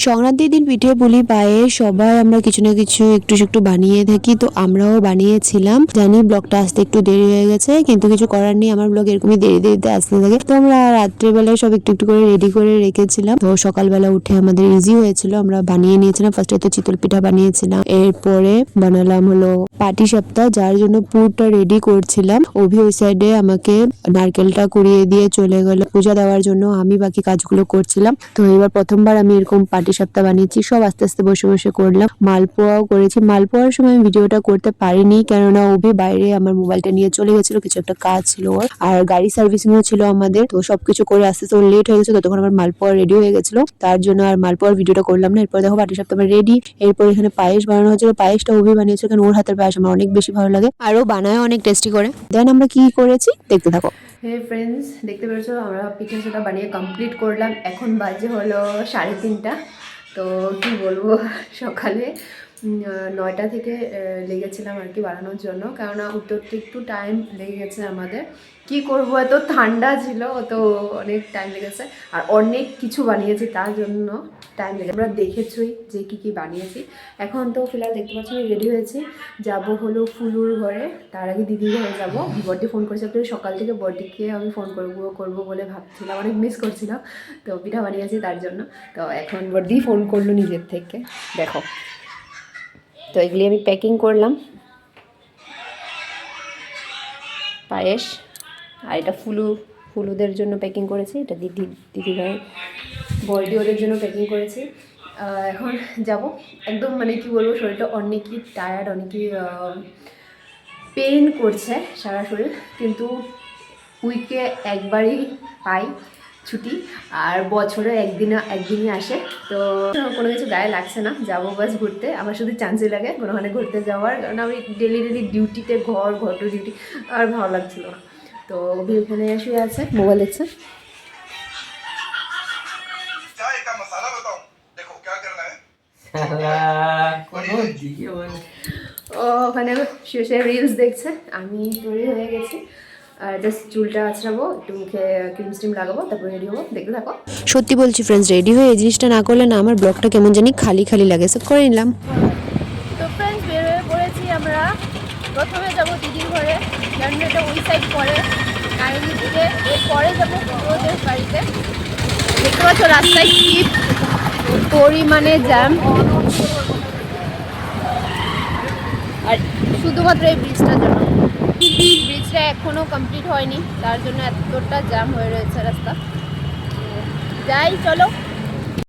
সংক্রান্তির দিন পিঠে পুলি পায়েস সবাই আমরা কিছু না কিছু একটু একটু বানিয়ে থাকি, তো আমরাও বানিয়েছিলাম। জানি ব্লগটা আসতে একটু দেরি হয়ে গেছে, কিন্তু কিছু করার নেই, আমার ব্লগ এরকমই দেরি দেরিতে আসতে থাকে। তো আমরা রাত্রেবেলায় সব একটু একটু করে রেডি করে রেখেছিলাম, তো সকালবেলা উঠে আমাদের ইজি হয়েছিল। আমরা বানিয়ে নিয়েছিলাম, ফার্স্টে তো চিতল পিঠা বানিয়েছিলাম, এরপরে বানালাম হলো পাটিসাপটা, যার জন্য পুরটা রেডি করছিলাম। অভি ওই সাইডে আমাকে নারকেলটা কুড়িয়ে দিয়ে চলে গেল পূজা দেওয়ার জন্য, আমি বাকি কাজগুলো করছিলাম। তো এবার প্রথমবার আমি এরকম পাটিসাপটা বানিয়েছি, সব আস্তে আস্তে বসে বসে করলাম। মালপোয়াও করেছি, মালপোয়ার সময় আমি ভিডিওটা করতে পারিনি, কেননা অভি বাইরে আমার মোবাইলটা নিয়ে চলে গেছিল, কিছু একটা কাজ ছিল ওর, আর গাড়ি সার্ভিসিংও ছিল আমাদের। তো সবকিছু করে আস্তে আস্তে লেট হয়ে গেছে, ততক্ষণ আমার মালপোয়া রেডি হয়ে গেছিল, তার জন্য আর মালপোয়ার ভিডিওটা করলাম না। এরপর দেখো পাটিসাপটা আমার রেডি। এরপর এখানে পায়েস বানানো হচ্ছিল, পায়েসটা অভি বানিয়েছে, কারণ ওর হাতের পায়েস আমার অনেক বেশি ভালো লাগে, আর ও বানায় অনেক টেস্টি করে। দেন আমরা কি করেছি দেখতে থাকো। হে ফ্রেন্ডস, দেখতে পেরেছো আমরা পিঠে সেটা বানিয়ে কমপ্লিট করলাম। এখন বাজে হলো 3:30। তো কি বলবো, সকালে 9টা থেকে লেগেছিলাম আর কি বানানোর জন্য, কেননা উত্তরতে একটু টাইম লেগে গেছে আমাদের। কি করব, এত ঠান্ডা ছিল, তো অনেক টাইম লেগেছে, আর অনেক কিছু বানিয়েছি, তার জন্য টাইম লেগে। আমরা দেখেছই যে কি বানিয়েছি। এখন তো ফিলহাল দেখতে পাচ্ছি রেডি হয়েছি, যাব হলো ফুলুর ঘরে। তার আগে দিদির ঘরে যাবো। বর্দি ফোন করেছে, তো সকাল থেকে বর্দিকে আমি ফোন করবো বলে ভাবছিলাম, অনেক মিস করছিলাম, তো পিঠা বানিয়েছি তার জন্য। তো এখন বর্দি ফোন করলো নিজের থেকে, দেখো। তো এগুলি আমি প্যাকিং করলাম, পায়েস, আর এটা ফুলুদের জন্য প্যাকিং করেছি, এটা দিদিভাই বর্দি ওদের জন্য প্যাকিং করেছি। এখন যাব একদম, মানে কি বলবো, শরীরটা অনেকই টায়ার্ড, অনেকই পেইন করছে সারা শরীর, কিন্তু উইকে একবারই পাই ছুটি, আর বছরে একদিনই আসে, তো কোনো কিছু গায়ে লাগছে না। যাবো বাস ঘুরতে, আমার শুধু চান্সই লাগে কোনোখানে ঘুরতে যাওয়ার, কারণ আমি ডেলি ডিউটিতে ঘর টু ডিউটি, আর ভালো লাগছিল না। তো অভি ওখানে শুয়ে আছে, মোবাইল দেখছে। ও ওখানে শুয়ে রিলস দেখছে, আমি তৈরি হয়ে গেছি, আর জাস্ট চুলটা আঁচড়াবো, একটু মুখে ক্রিম স্টিম লাগাবো, তারপর রেডি হবো, দেখতে থাকো। সত্যি বলছি ফ্রেন্ডস, রেডি হয়ে এই জিনিসটা না করলে না আমার ব্লগটা কেমন জানি খালি খালি লাগে, সব করে নিলাম। তো ফ্রেন্ডস, বের হয়ে পড়েছি আমরা। প্রথমে যাবো দিদির ঘরে, কারণ এটা ওই সাইড পরে কাহিনী দিকে, এরপরে যাবো ওদের বাড়িতে। দেখতে পাচ্ছ রাস্তায় কি পরিমাণে জ্যাম, আর শুধুমাত্র এই ব্রিজটার জন্য। ব্রিজটা এখনও কমপ্লিট হয়নি, তার জন্য এতটা জ্যাম হয়ে রয়েছে রাস্তা। যাই চলো।